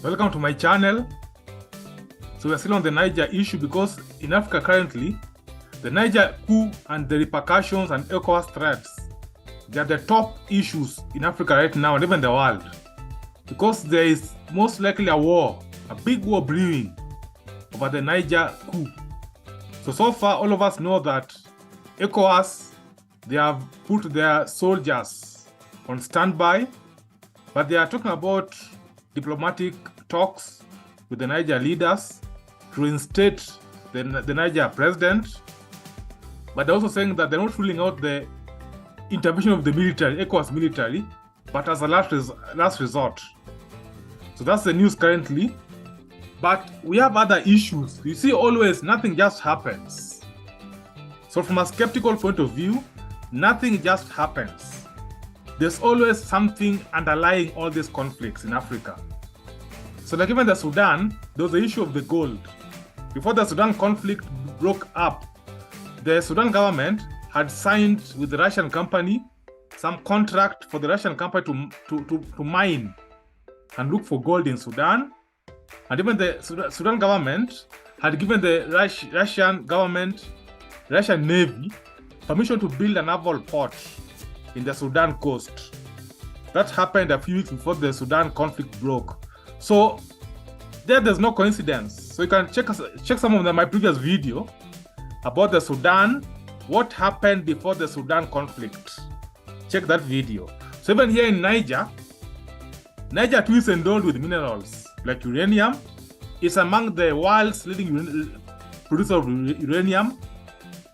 Welcome to my channel. So we're still on the Niger issue because in Africa currently, the Niger coup and the repercussions and ECOWAS threats, they are the top issues in Africa right now and even the world. Because there is most likely a war, a big war brewing over the Niger coup. So far, all of us know that ECOWAS, they have put their soldiers on standby, but they are talking about diplomatic talks with the Niger leaders to reinstate the Niger president. But they're also saying that they're not ruling out the intervention of the military, ECOWAS military, but as a last resort. So that's the news currently. But we have other issues. You see, always nothing just happens. So from a skeptical point of view, nothing just happens. There's always something underlying all these conflicts in Africa. So like even the Sudan, there was the issue of the gold. Before the Sudan conflict broke up, the Sudan government had signed with the Russian company some contract for the Russian company to mine and look for gold in Sudan. And even the Sudan government had given the Russian Navy permission to build a naval port in the Sudan coast. That happened a few weeks before the Sudan conflict broke. So there's no coincidence. So you can check some of my previous video about the Sudan, what happened before the Sudan conflict. Check that video. So even here in Niger too is endowed with minerals like uranium. It's among the world's leading producer of uranium.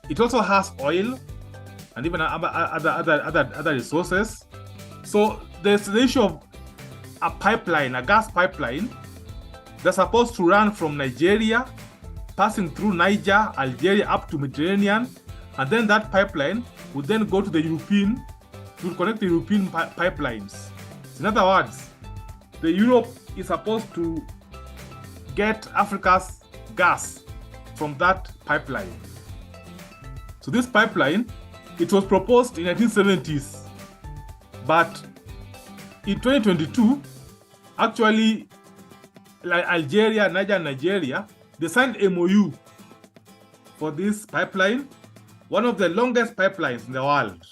It also has oil and even other resources. So there's the issue of a pipeline, a gas pipeline, that's supposed to run from Nigeria, passing through Niger, Algeria up to Mediterranean, and then that pipeline would then go to the European, to connect the European pipelines. In other words, the Europe is supposed to get Africa's gas from that pipeline. So this pipeline, it was proposed in 1970s, but in 2022, actually, like Algeria, Niger, and Nigeria, they signed MOU for this pipeline, one of the longest pipelines in the world.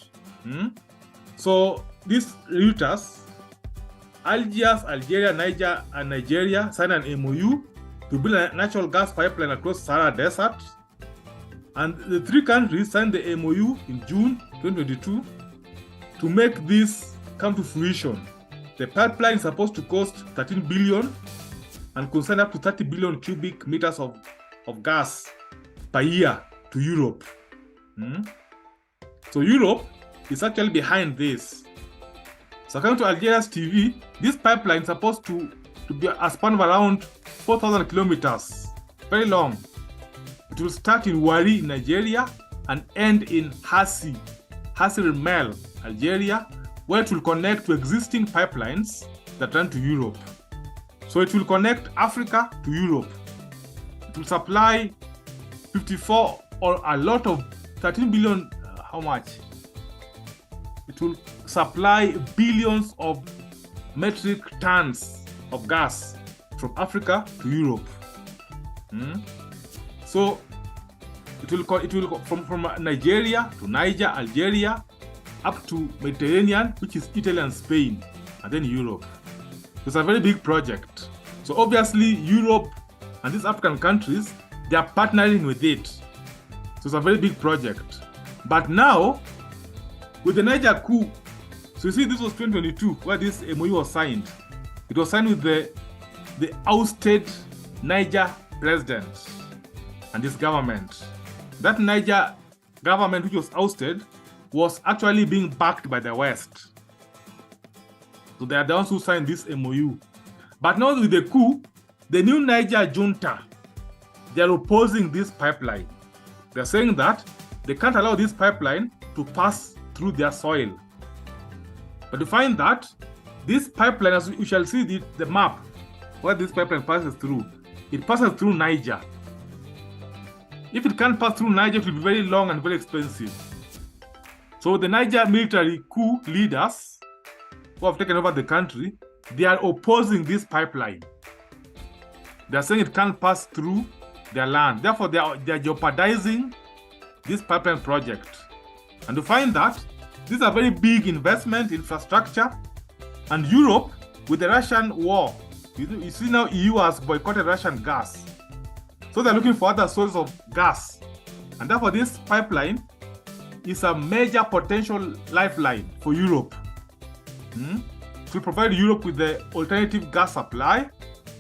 So these routers, Algiers, Algeria, Niger, and Nigeria signed an MOU to build a natural gas pipeline across Sahara Desert. And the three countries signed the MOU in June 2022 to make this come to fruition. The pipeline is supposed to cost 13 billion and concern up to 30 billion cubic meters of gas per year to Europe. So Europe is actually behind this. So according to Algeria's TV, this pipeline is supposed to be a span of around 4,000 kilometers, very long. It will start in Wari in Nigeria and end in Hassi R'Mel, Algeria, where it will connect to existing pipelines that run to Europe. So it will connect Africa to Europe. It will supply 54 or a lot of 13 billion, how much? It will supply billions of metric tons of gas from Africa to Europe. So it will from Nigeria to Niger, Algeria, up to Mediterranean, which is Italy and Spain, and then Europe. It's a very big project. So obviously Europe and these African countries, they are partnering with it. So it's a very big project. But now, with the Niger coup, so you see this was 2022 where this MOU was signed. It was signed with the ousted Niger president and his government. That Niger government which was ousted was actually being backed by the West. So they are the ones who signed this MOU. But now with the coup, the new Niger junta, they are opposing this pipeline. They're saying that they can't allow this pipeline to pass through their soil. But to find that this pipeline, as you shall see the map where this pipeline passes through, it passes through Niger. If it can't pass through Niger, it will be very long and very expensive. So the Niger military coup leaders who have taken over the country, they are opposing this pipeline. They're saying it can't pass through their land. Therefore, they're jeopardizing this pipeline project. And to find that, this is a very big investment in infrastructure. And Europe, with the Russian war, you see now EU has boycotted Russian gas. So they're looking for other sources of gas. And therefore, this pipeline is a major potential lifeline for Europe. To provide Europe with the alternative gas supply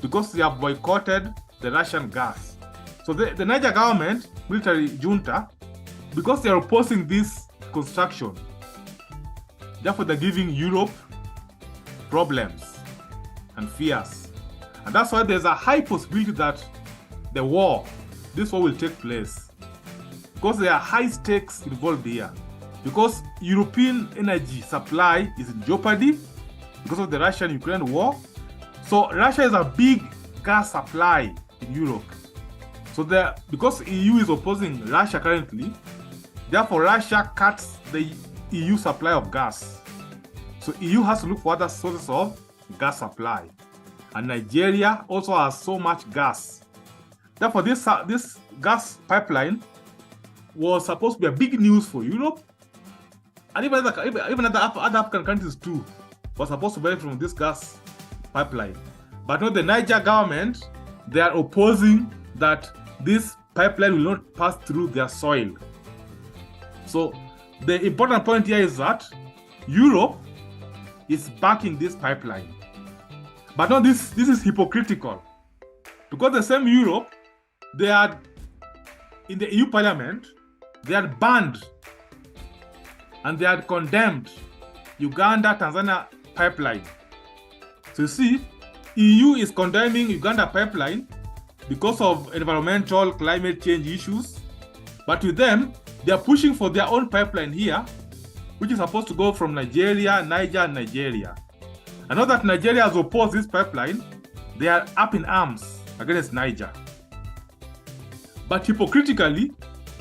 because they have boycotted the Russian gas. So the Niger government, military junta, because they are opposing this construction, therefore they're giving Europe problems and fears. And that's why there's a high possibility that this war will take place. Because there are high stakes involved here. Because European energy supply is in jeopardy because of the Russian-Ukraine war. So Russia is a big gas supply in Europe. So because EU is opposing Russia currently, therefore Russia cuts the EU supply of gas. So EU has to look for other sources of gas supply. And Nigeria also has so much gas. Therefore, this gas pipeline was supposed to be a big news for Europe. And even other African countries too were supposed to benefit from this gas pipeline. But now the Niger government, they are opposing that this pipeline will not pass through their soil. So the important point here is that Europe is backing this pipeline. But now this is hypocritical. Because the same Europe, they are in the EU Parliament, they had banned and they had condemned Uganda Tanzania pipeline. So you see, EU is condemning Uganda pipeline because of environmental climate change issues. But with them, they are pushing for their own pipeline here, which is supposed to go from Nigeria, Niger, and Nigeria. And now that Nigeria has opposed this pipeline, they are up in arms against Niger. But hypocritically,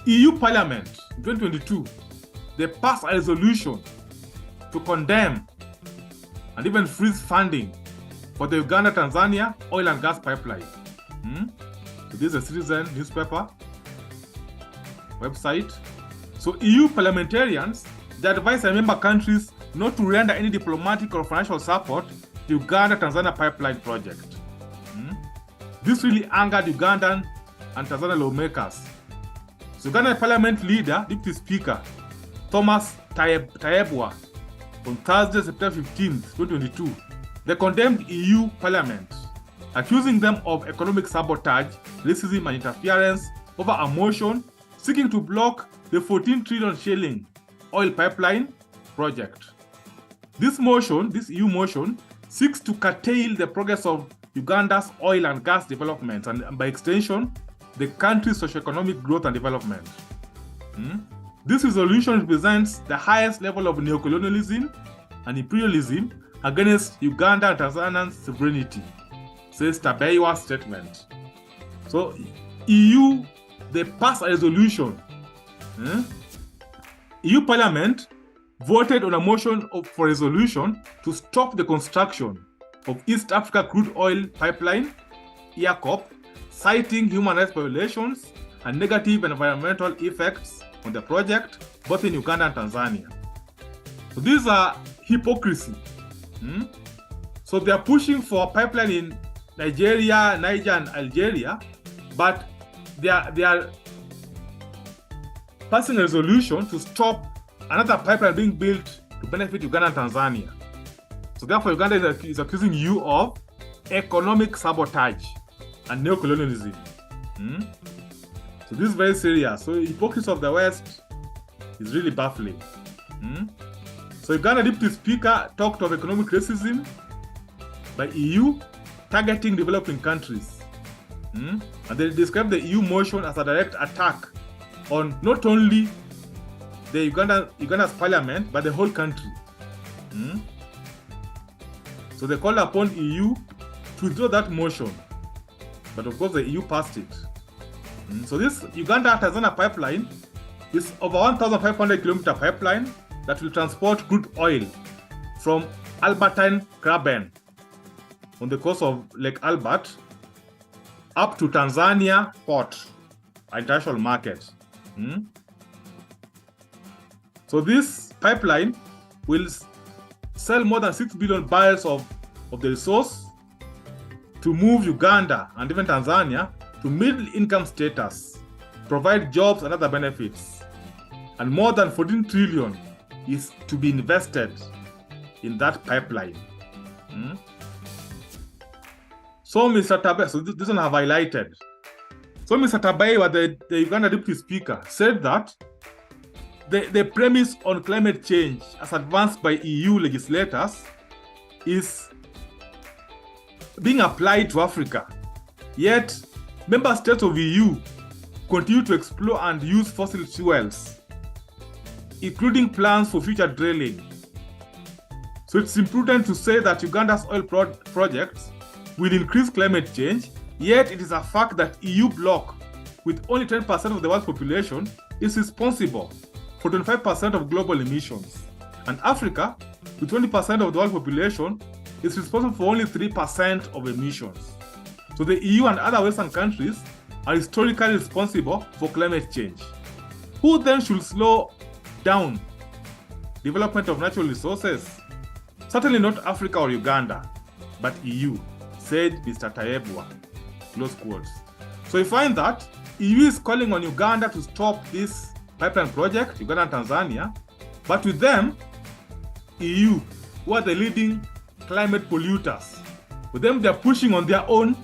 EU Parliament in 2022, they passed a resolution to condemn and even freeze funding for the Uganda Tanzania oil and gas pipeline. So this is a Citizen newspaper website. So EU parliamentarians, they advise their member countries not to render any diplomatic or financial support to Uganda Tanzania pipeline project. This really angered Ugandan and Tanzania lawmakers. So Uganda Parliament leader, Deputy Speaker Thomas Tayebwa, on Thursday, September 15, 2022, they condemned EU Parliament, accusing them of economic sabotage, racism, and interference over a motion seeking to block the 14 trillion shilling oil pipeline project. This EU motion, seeks to curtail the progress of Uganda's oil and gas development and by extension, the country's socioeconomic growth and development. This resolution represents the highest level of neocolonialism and imperialism against Uganda and Tanzanian sovereignty, says Tabeiwa's statement. So EU, they passed a resolution. EU Parliament voted on a motion for resolution to stop the construction of East Africa Crude Oil Pipeline, EACOP, citing human rights violations and negative environmental effects on the project, both in Uganda and Tanzania. So these are hypocrisy. So they are pushing for a pipeline in Nigeria, Niger, and Algeria, but they are passing a resolution to stop another pipeline being built to benefit Uganda and Tanzania. So therefore, Uganda is accusing you of economic sabotage and neocolonialism. So this is very serious. So hypocrisy of the West is really baffling. So Uganda Deputy Speaker talked of economic racism by EU targeting developing countries. And they described the EU motion as a direct attack on not only the Uganda's parliament, but the whole country. So they called upon EU to withdraw that motion. But of course the EU passed it. So this Uganda-Tanzania pipeline is over 1,500 kilometer pipeline that will transport crude oil from Albertine Graben on the coast of Lake Albert up to Tanzania port, international market. So this pipeline will sell more than 6 billion barrels of the resource to move Uganda and even Tanzania to middle income status, provide jobs and other benefits. And more than 14 trillion is to be invested in that pipeline. So Mr. Tabai, so this one I have highlighted. So Mr. Tabai, the Uganda Deputy Speaker, said that the premise on climate change as advanced by EU legislators is being applied to Africa. Yet, member states of EU continue to explore and use fossil fuels, including plans for future drilling. So it's imprudent to say that Uganda's oil projects will increase climate change, yet it is a fact that EU bloc, with only 10% of the world's population, is responsible for 25% of global emissions. And Africa, with 20% of the world population, is responsible for only 3% of emissions. So the EU and other Western countries are historically responsible for climate change. Who then should slow down development of natural resources? Certainly not Africa or Uganda, but EU, said Mr. Taebwa. Close quotes. So we find that EU is calling on Uganda to stop this pipeline project, Uganda and Tanzania, but with them, EU, who are the leading climate polluters, with them they're pushing on their own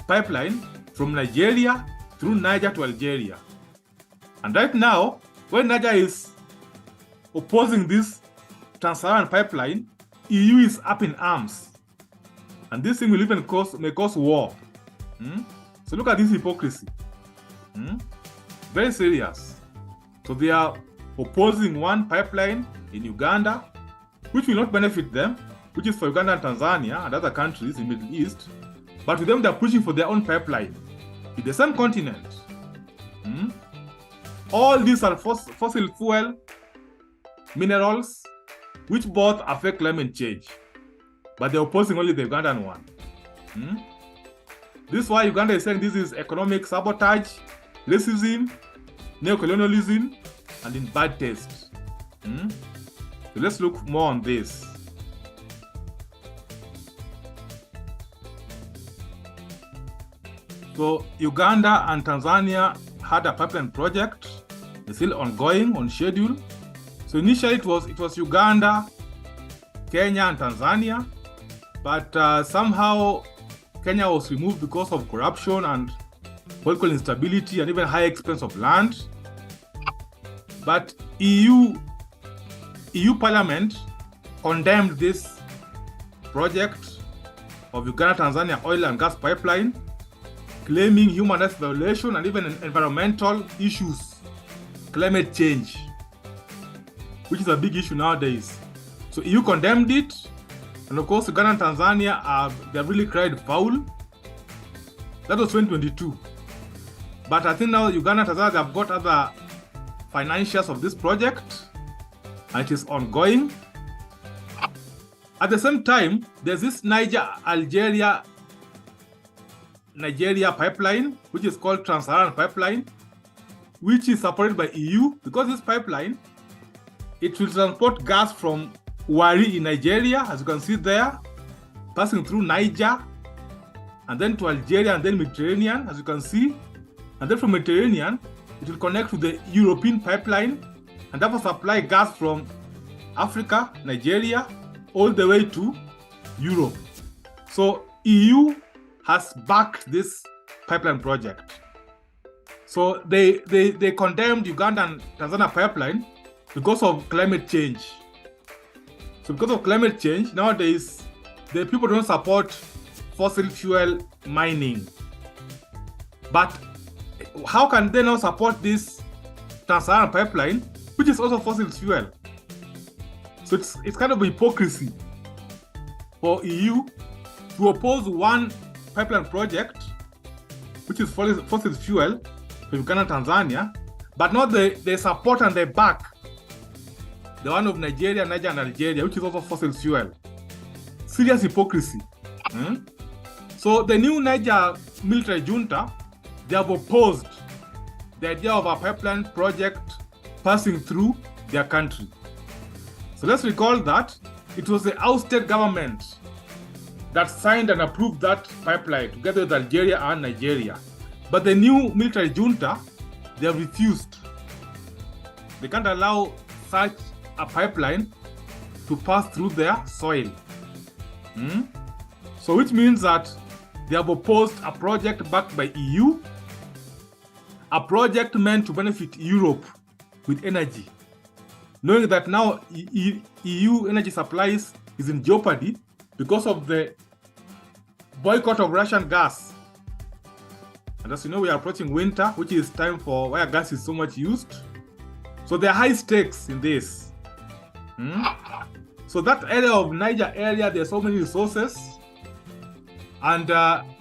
pipeline from Nigeria through Niger to Algeria. And right now, when Niger is opposing this Trans-Saharan pipeline, EU is up in arms. And this thing will even may cause war. So look at this hypocrisy. Very serious. So they are opposing one pipeline in Uganda, which will not benefit them, which is for Uganda and Tanzania and other countries in the Middle East. But with them, they're pushing for their own pipeline in the same continent. All these are fossil fuel minerals, which both affect climate change. But they're opposing only the Ugandan one. This is why Uganda is saying this is economic sabotage, racism, neocolonialism, and in bad taste. So let's look more on this. So Uganda and Tanzania had a pipeline project. It's still ongoing, on schedule. So initially it was Uganda, Kenya, and Tanzania, but somehow Kenya was removed because of corruption and political instability and even high expense of land. But EU Parliament condemned this project of Uganda-Tanzania oil and gas pipeline, claiming human rights violation and even environmental issues, climate change, which is a big issue nowadays. So EU condemned it, and of course Uganda and Tanzania they have really cried foul. That was 2022. But I think now Uganda and Tanzania have got other financiers of this project, and it is ongoing. At the same time, there's this Niger Algeria Nigeria pipeline, which is called Trans-Saharan pipeline, which is supported by EU, because this pipeline, it will transport gas from Wari in Nigeria, as you can see there, passing through Niger, and then to Algeria, and then Mediterranean, as you can see. And then from Mediterranean, it will connect to the European pipeline, and therefore supply gas from Africa, Nigeria, all the way to Europe. So EU has backed this pipeline project. So they condemned Uganda and Tanzania pipeline because of climate change. So because of climate change, nowadays, the people don't support fossil fuel mining. But how can they now support this Trans-Saharan pipeline, which is also fossil fuel? So it's kind of a hypocrisy for EU to oppose one pipeline project, which is fossil fuel for Uganda and Tanzania, but not they support and they back the one of Nigeria, Niger, and Algeria, which is also fossil fuel. Serious hypocrisy. So So the new Niger military junta, they have opposed the idea of a pipeline project passing through their country. So let's recall that it was the ousted government that signed and approved that pipeline together with Algeria and Nigeria. But the new military junta, they have refused. They can't allow such a pipeline to pass through their soil. So which means that they have opposed a project backed by EU, a project meant to benefit Europe with energy, knowing that now EU energy supplies is in jeopardy because of the boycott of Russian gas. And as you know, we are approaching winter, which is time for where gas is so much used. So there are high stakes in this. So that area of Niger area, there are so many resources. And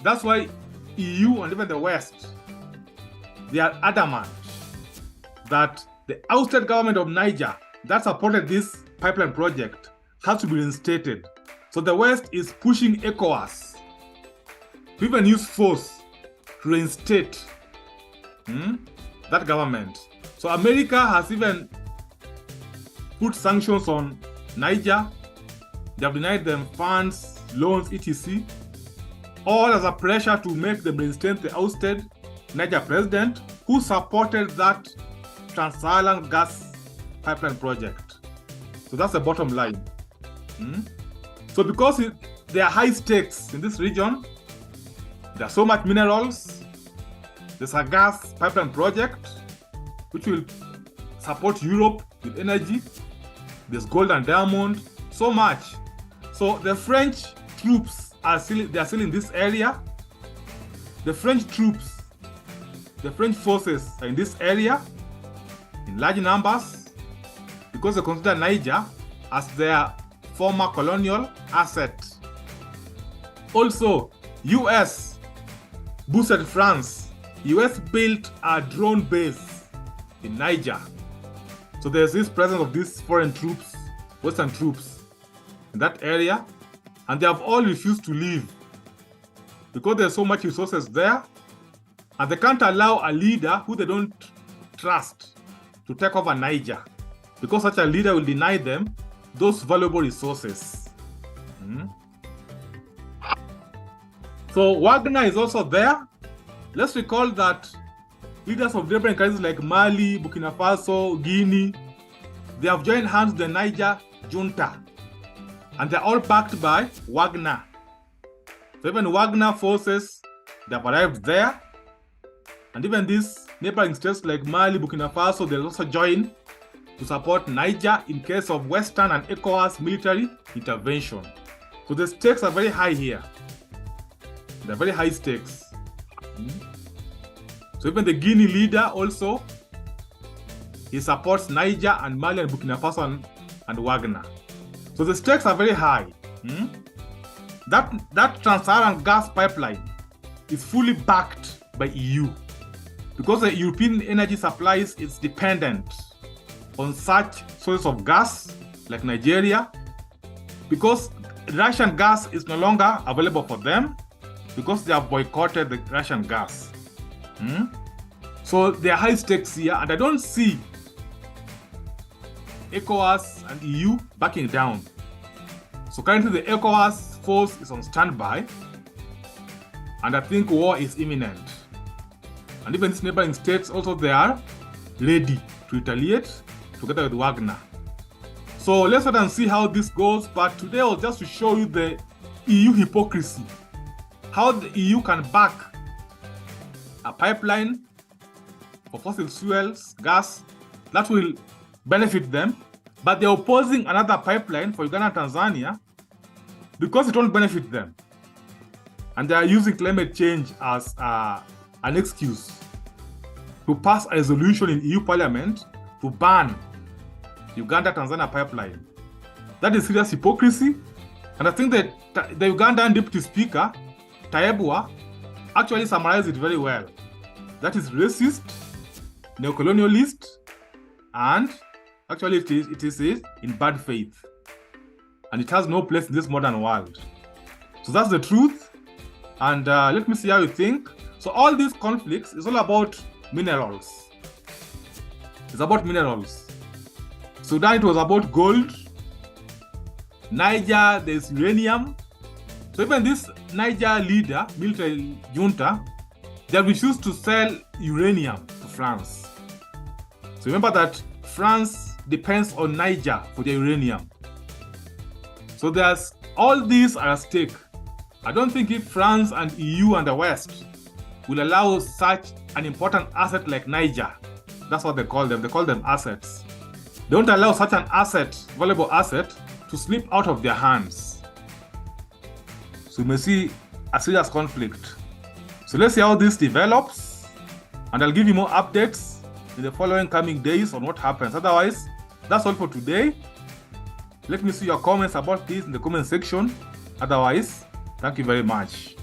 that's why EU and even the West, they are adamant that the ousted government of Niger that supported this pipeline project has to be reinstated. So the West is pushing ECOWAS to even use force to reinstate that government. So America has even put sanctions on Niger. They have denied them funds, loans, etc. All as a pressure to make them reinstate the ousted Niger president who supported that Trans-Saharan gas pipeline project. So that's the bottom line. So because there are high stakes in this region, there are so much minerals, there's a gas pipeline project which will support Europe with energy, there's gold and diamond, so much. So the French troops are still in this area. The French troops, the French forces are in this area in large numbers because they consider Niger as their former colonial asset. Also, US boosted France. US built a drone base in Niger. So there's this presence of these foreign troops, Western troops in that area, and they have all refused to leave because there's so much resources there, and they can't allow a leader who they don't trust to take over Niger because such a leader will deny them those valuable resources. So Wagner is also there. Let's recall that leaders of neighboring countries like Mali, Burkina Faso, Guinea, they have joined hands with the Niger junta, and they're all backed by Wagner. So even Wagner forces, they have arrived there, and even these neighboring states like Mali, Burkina Faso, they'll also join to support Niger in case of Western and ECOWAS military intervention. So the stakes are very high here. They're very high stakes. So even the Guinea leader also, he supports Niger and Mali and Burkina Faso and Wagner. So the stakes are very high. That Trans-Saharan gas pipeline is fully backed by EU because the European energy supplies is dependent on such sources of gas like Nigeria, because Russian gas is no longer available for them because they have boycotted the Russian gas. So there are high stakes here, and I don't see ECOWAS and EU backing down. So currently the ECOWAS force is on standby, and I think war is imminent. And even these neighboring states also, they are ready to retaliate together with Wagner. So let's wait and see how this goes. But today was just to show you the EU hypocrisy. How the EU can back a pipeline for fossil fuels, gas, that will benefit them. But they're opposing another pipeline for Uganda Tanzania because it won't benefit them. And they are using climate change as an excuse to pass a resolution in EU Parliament to ban Uganda Tanzania pipeline. That is serious hypocrisy. And I think that the Ugandan Deputy Speaker, Taebwa, actually summarized it very well. That is racist, neocolonialist, and actually it is in bad faith. And it has no place in this modern world. So that's the truth. And let me see how you think. So all these conflicts is all about minerals. It's about minerals. Sudan, it was about gold. Niger, there's uranium. So even this Niger leader, military junta, they refused to sell uranium to France. So remember that France depends on Niger for their uranium. So there's all these are at stake. I don't think if France and EU and the West will allow such an important asset like Niger, that's what they call them assets. They don't allow such an asset, valuable asset, to slip out of their hands. So you may see a serious conflict. So let's see how this develops, and I'll give you more updates in the following coming days on what happens. Otherwise, that's all for today. Let me see your comments about this in the comment section. Otherwise, thank you very much.